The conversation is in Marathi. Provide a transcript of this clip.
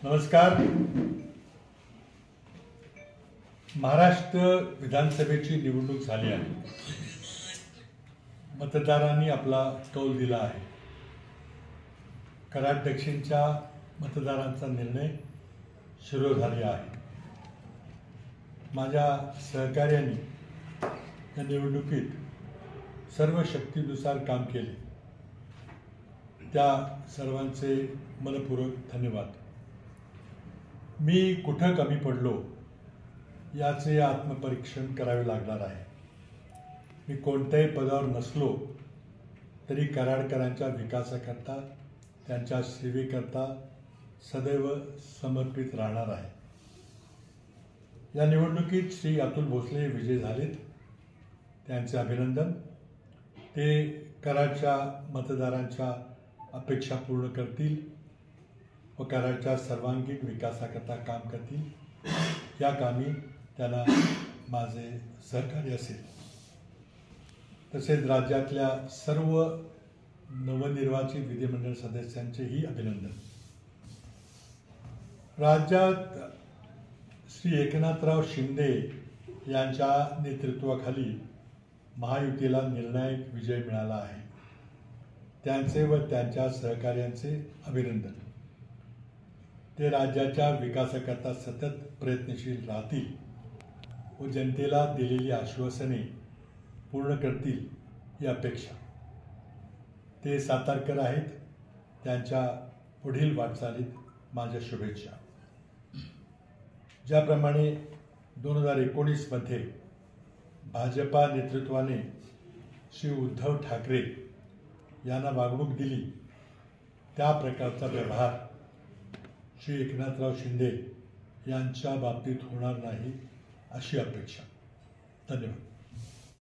नमस्कार. महाराष्ट्र विधानसभेची निवडणूक झाली आहे. मतदारांनी आपला कौल दिला आहे. कराड दक्षिणच्या मतदारांचा निर्णय शिरोधार्य आहे. माझ्या सहकार्यांनी या निवडणुकीत सर्व शक्तीनुसार काम केले. त्या सर्वांचे मनपूर्वक धन्यवाद. मी कुठं कमी पडलो याचे आत्मपरीक्षण करावे लागणार आहे. मी कोणत्याही पदावर नसलो तरी कराडकरांच्या विकासाकरता, त्यांच्या सेवेकरता सदैव समर्पित राहणार आहे. या निवडणुकीत श्री अतुल भोसले विजयी झालेत, त्यांचे अभिनंदन. ते कराडच्या मतदारांच्या अपेक्षा पूर्ण करतील व कराडच्या सर्वांगीण विकासाकरता काम करतील. या कामी त्यांना माझे सहकार्य असेल. तसेच राज्यातल्या सर्व नवनिर्वाचित विधिमंडळ सदस्यांचेही अभिनंदन. राज्यात श्री एकनाथराव शिंदे यांच्या नेतृत्वाखाली महायुतीला निर्णायक विजय मिळाला आहे. त्यांचे व त्यांच्या सहकार्यांचे अभिनंदन. ते राज्याच्या विकासाकरता सतत प्रयत्नशील राहतील व जनतेला दिलेली आश्वासने पूर्ण करतील ही अपेक्षा. ते सातारकर आहेत. त्यांच्या पुढील वाटचालीत माझ्या शुभेच्छा. ज्याप्रमाणे 2019मध्ये भाजपा नेतृत्वाने श्री उद्धव ठाकरे यांना वागणूक दिली, त्या प्रकारचा व्यवहार श्री एकनाथराव शिंदे यांच्या बाबतीत होणार नाही अशी अपेक्षा. धन्यवाद.